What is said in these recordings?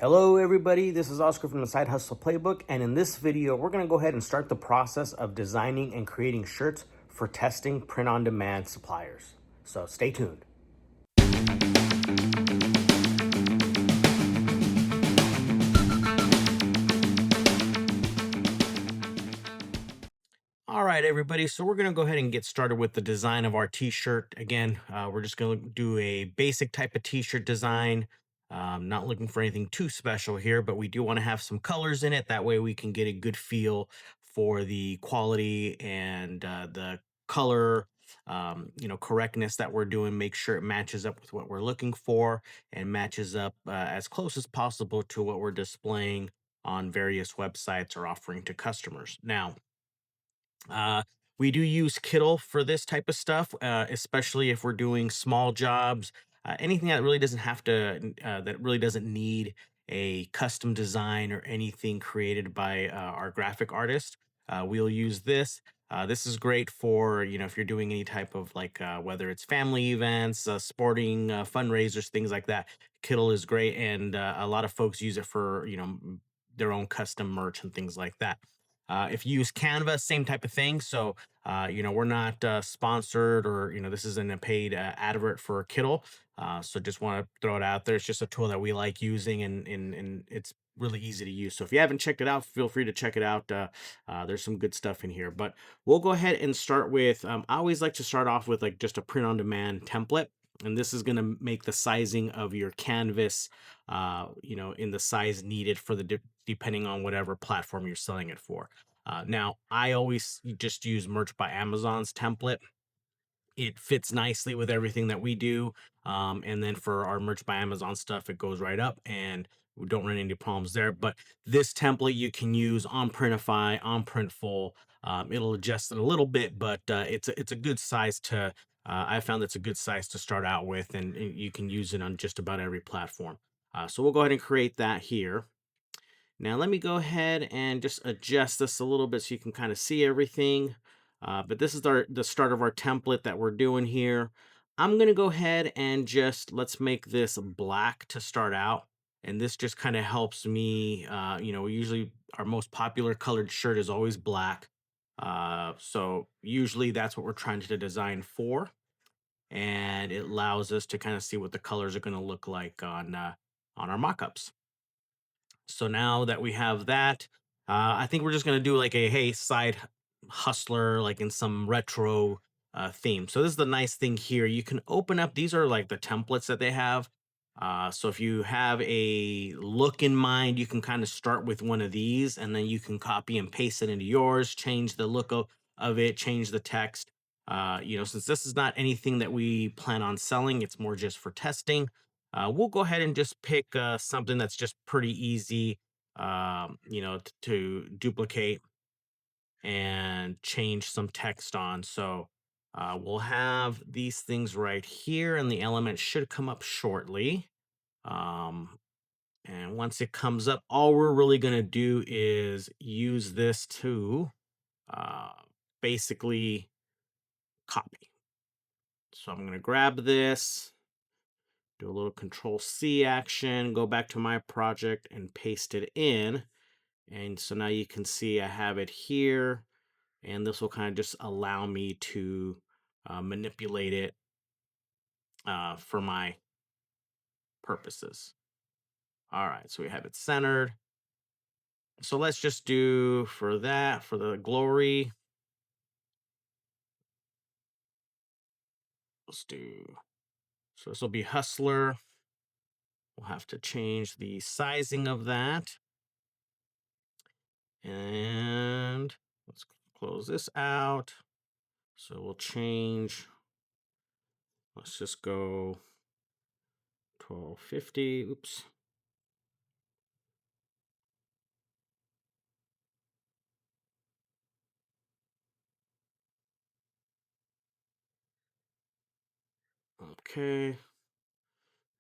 Hello everybody, this is Oscar from the Side Hustle Playbook, and in this video we're going to go ahead and start the process of designing and creating shirts for testing print-on-demand suppliers. So stay tuned. All right, everybody. So we're going to go ahead and get started with the design of our t-shirt. Again, we're just going to do a basic type of t-shirt design. Not looking for anything too special here, but we do want to have some colors in it. That way we can get a good feel for the quality and the color, correctness that we're doing. Make sure it matches up with what we're looking for and matches up as close as possible to what we're displaying on various websites or offering to customers. Now, uh, we do use Kittl for this type of stuff, especially if we're doing small jobs. Anything that really doesn't have to, that really doesn't need a custom design or anything created by our graphic artist. We'll use this. This is great for, if you're doing any type of like, whether it's family events, sporting fundraisers, things like that. Kittl is great. And a lot of folks use it for, their own custom merch and things like that. If you use Canva, same type of thing. So, we're not sponsored or, this isn't a paid advert for Kittl. So just want to throw it out there. It's just a tool that we like using and it's really easy to use. So if you haven't checked it out, feel free to check it out. There's some good stuff in here, but we'll go ahead and start with, I always like to start off with like just a print on demand template. And this is going to make the sizing of your canvas, in the size needed for depending on whatever platform you're selling it for. Now, I always just use Merch by Amazon's template. It fits nicely with everything that we do. And then for our Merch by Amazon stuff, it goes right up and we don't run into problems there. But this template you can use on Printify, on Printful. It'll adjust it a little bit, but it's a good size to. I found it's a good size to start out with, and you can use it on just about every platform. So we'll go ahead and create that here. Now let me go ahead and just adjust this a little bit so you can kind of see everything. But this is the start of our template that we're doing here. I'm going to go ahead and just let's make this black to start out. And this just kind of helps me, usually our most popular colored shirt is always black. So usually that's what we're trying to design for. And it allows us to kind of see what the colors are going to look like on our mockups. So now that we have that, I think we're just gonna do like a hey side hustler, like in some retro theme. So this is the nice thing here. You can open up. These are like the templates that they have. So if you have a look in mind, you can kind of start with one of these, and then you can copy and paste it into yours. Change the look of it. Change the text. Since this is not anything that we plan on selling, it's more just for testing. We'll go ahead and just pick something that's just pretty easy, to duplicate and change some text on. So we'll have these things right here, and the element should come up shortly. Um, and once it comes up, all we're really going to do is use this to uh, basically copy. So I'm going to grab this, do a little Control C action, go back to my project and paste it in. And so now you can see I have it here, and this will kind of just allow me to manipulate it for my purposes. All right, so we have it centered. So let's just do for that, for the glory, let's do, so this will be Hustler. We'll have to change the sizing of that. And let's close this out. So we'll change, let's just go 1250. Oops. Okay.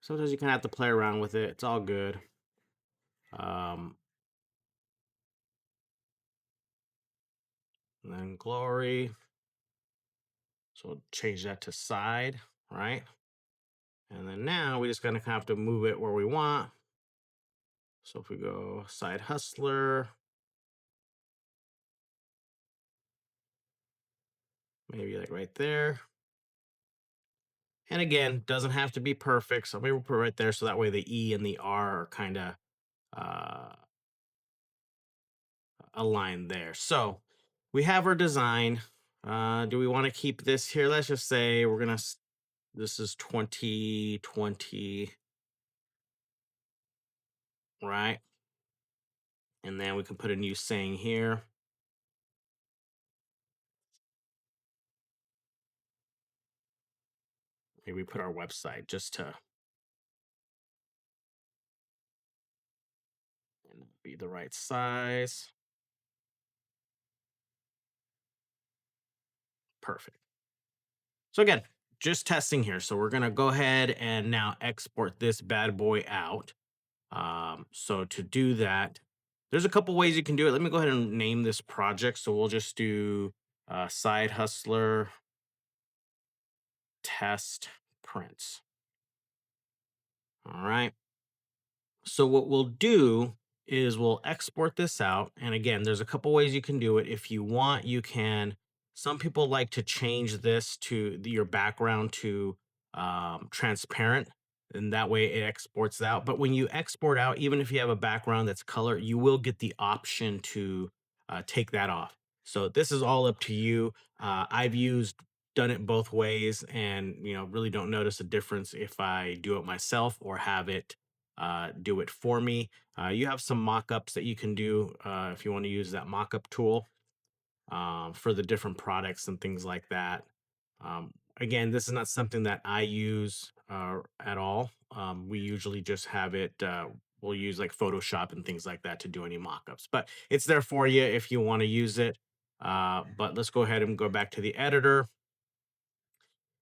Sometimes you kind of have to play around with it. It's all good. Um, and then glory. So we'll change that to side, right? And then now we just gonna have to move it where we want. So if we go side hustler, maybe like right there. And again, doesn't have to be perfect. So maybe we'll put it right there so that way the E and the R are kind of uh, aligned there. So we have our design. Do we want to keep this here? Let's just say we're going to, this is 2020, right? And then we can put a new saying here. Maybe we put our website just to be the right size. Perfect. So again, just testing here. So we're gonna go ahead and now export this bad boy out. So to do that, there's a couple ways you can do it. Let me go ahead and name this project. So we'll just do side hustler test prints. All right. So what we'll do is we'll export this out. And again, there's a couple ways you can do it. If you want, you can. Some people like to change this to your background to transparent, and that way it exports out. But when you export out, even if you have a background that's color, you will get the option to take that off. So this is all up to you. I've done it both ways, and really don't notice a difference if I do it myself or have it do it for me. You have some mock-ups that you can do if you want to use that mock-up tool for the different products and things like that. Again, this is not something that I use at all. We usually just have it. We'll use like Photoshop and things like that to do any mock-ups, but it's there for you if you want to use it. But let's go ahead and go back to the editor.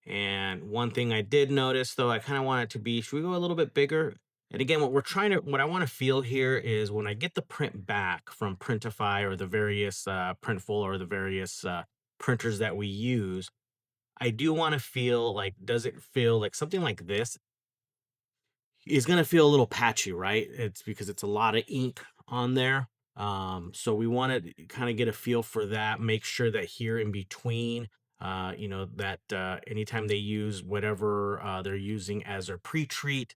And one thing I did notice, though, I kind of want it to be, should we go a little bit bigger? And again, what I want to feel here is when I get the print back from Printify or the various Printful or the various printers that we use, I do want to feel like, does it feel like something like this is going to feel a little patchy, right? It's because it's a lot of ink on there. So we want to kind of get a feel for that, make sure that here in between, that anytime they use whatever they're using as their pre-treat,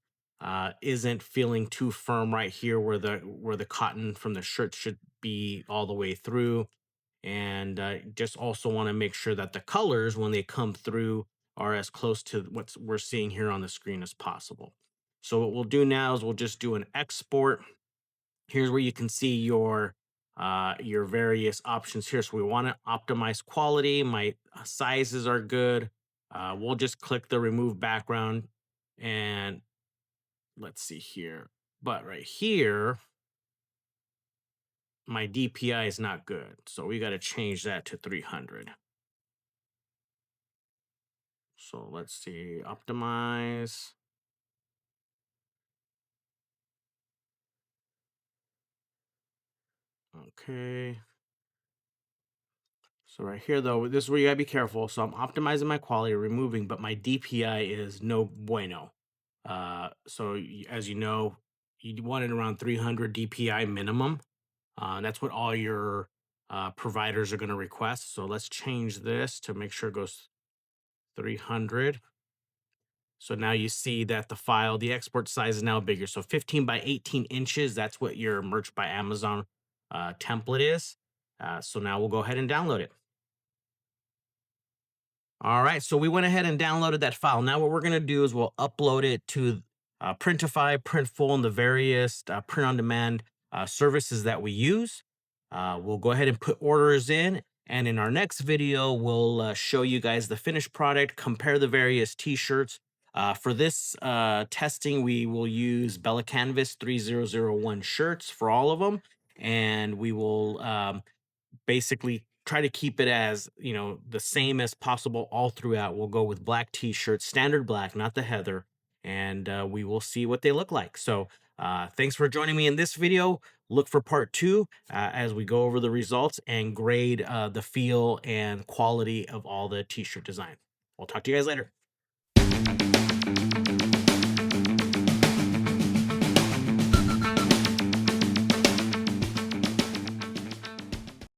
isn't feeling too firm right here where the cotton from the shirt should be all the way through. And just also want to make sure that the colors, when they come through, are as close to what we're seeing here on the screen as possible. So what we'll do now is we'll just do an export. Here's where you can see your various options here. So we want to optimize quality. My sizes are good. We'll just click the remove background, and let's see here. But right here, my DPI is not good. So we got to change that to 300. So let's see, optimize. Okay. So right here, though, this is where you gotta be careful. So I'm optimizing my quality, removing, but my DPI is no bueno. As you know, you want it around 300 DPI minimum. That's what all your providers are going to request. So let's change this to make sure it goes 300. So now you see that the export size is now bigger. So 15 by 18 inches, that's what your Merch by Amazon template is. So now we'll go ahead and download it. All right, so we went ahead and downloaded that file. Now what we're gonna do is we'll upload it to Printify, Printful, and the various print-on-demand services that we use. We'll go ahead and put orders in, and in our next video, we'll show you guys the finished product, compare the various t-shirts. For this testing, we will use Bella Canvas 3001 shirts for all of them, and we will basically try to keep it as the same as possible all throughout. We'll go with black t-shirts, standard black, not the heather, and we will see what they look like. So thanks for joining me in this video. Look for part 2 as we go over the results and grade the feel and quality of all the t-shirt design. I'll talk to you guys later.